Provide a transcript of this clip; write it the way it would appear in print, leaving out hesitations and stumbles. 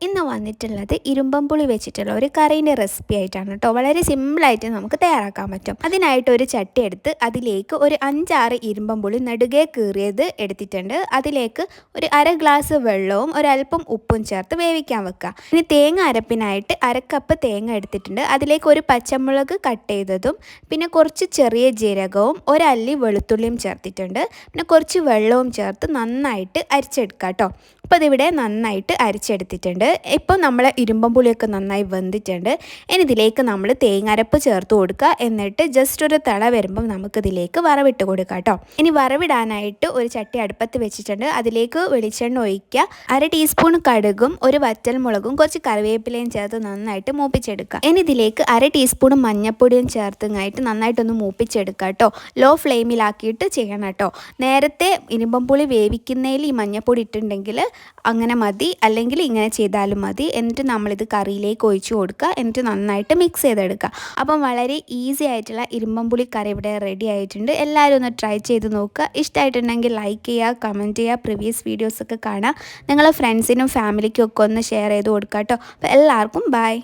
ഇന്ന് വന്നിട്ടുള്ളത് ഇരുമ്പമ്പുളി വെച്ചിട്ടുള്ള ഒരു കറീൻ്റെ റെസിപ്പി ആയിട്ടാണ് കേട്ടോ. വളരെ സിമ്പിളായിട്ട് നമുക്ക് തയ്യാറാക്കാൻ പറ്റും. അതിനായിട്ട് ഒരു ചട്ടി എടുത്ത് അതിലേക്ക് ഒരു 5-6 ഇരുമ്പമ്പുളി നെടുകെ കീറിയത് എടുത്തിട്ടുണ്ട്. അതിലേക്ക് ഒരു അര ഗ്ലാസ് വെള്ളവും ഒരല്പം ഉപ്പും ചേർത്ത് വേവിക്കാൻ വെക്കുക. ഇനി തേങ്ങ അരപ്പിനായിട്ട് അരക്കപ്പ് തേങ്ങ എടുത്തിട്ടുണ്ട്. അതിലേക്ക് ഒരു പച്ചമുളക് കട്ട് ചെയ്തതും പിന്നെ കുറച്ച് ചെറിയ ജീരകവും ഒരല്ലി വെളുത്തുള്ളിയും ചേർത്തിട്ടുണ്ട്. പിന്നെ കുറച്ച് വെള്ളവും ചേർത്ത് നന്നായിട്ട് അരിച്ചെടുക്കുക കേട്ടോ. അപ്പോൾ ഇതിവിടെ നന്നായിട്ട് അരിച്ചെടുത്തിട്ടുണ്ട്. ഇപ്പോൾ നമ്മൾ ഇരുമ്പമ്പുളിയൊക്കെ നന്നായി വെന്തിട്ടുണ്ട്. ഇനി ഇതിലേക്ക് നമ്മൾ തേങ്ങാരപ്പ് ചേർത്ത് കൊടുക്കുക. എന്നിട്ട് ജസ്റ്റ് ഒരു തിള വരുമ്പം നമുക്കിതിലേക്ക് വറവിട്ട് കൊടുക്കുക കേട്ടോ. ഇനി വറവിടാനായിട്ട് ഒരു ചട്ടി അടുപ്പത്ത് വെച്ചിട്ടുണ്ട്. അതിലേക്ക് വെളിച്ചെണ്ണ ഒഴിക്കുക. 1/2 ടീസ്പൂൺ കടുകും ഒരു വറ്റൽമുളകും കുറച്ച് കറിവേപ്പിലയും ചേർത്ത് നന്നായിട്ട് മൂപ്പിച്ചെടുക്കുക. ഇനി ഇതിലേക്ക് 1/2 ടീസ്പൂൺ മഞ്ഞൾപ്പൊടിയും ചേർത്തുമായിട്ട് നന്നായിട്ടൊന്ന് മൂപ്പിച്ചെടുക്കുക കേട്ടോ. ലോ ഫ്ലെയിമിലാക്കിയിട്ട് ചെയ്യണം കേട്ടോ. നേരത്തെ ഇരുമ്പമ്പുളി വേവിക്കുന്നതിൽ ഈ മഞ്ഞൾപ്പൊടി ഇട്ടുണ്ടെങ്കിൽ അങ്ങനെ മതി, അല്ലെങ്കിൽ ഇങ്ങനെ ചെയ്താലും മതി. എന്നിട്ട് നമ്മളിത് കറിയിലേക്ക് ഒഴിച്ചു കൊടുക്കുക. എന്നിട്ട് നന്നായിട്ട് മിക്സ് ചെയ്തെടുക്കുക. അപ്പം വളരെ ഈസി ആയിട്ടുള്ള ഇരുമ്പമ്പുളി കറി ഇവിടെ റെഡി ആയിട്ടുണ്ട്. എല്ലാവരും ഒന്ന് ട്രൈ ചെയ്ത് നോക്കുക. ഇഷ്ടമായിട്ടുണ്ടെങ്കിൽ ലൈക്ക് ചെയ്യുക, കമൻറ്റ് ചെയ്യുക, പ്രീവിയസ് വീഡിയോസൊക്കെ കാണുക. നിങ്ങളെ ഫ്രണ്ട്സിനും ഫാമിലിക്കും ഒക്കെ ഒന്ന് ഷെയർ ചെയ്ത് കൊടുക്കുക കേട്ടോ. അപ്പോൾ എല്ലാവർക്കും ബൈ.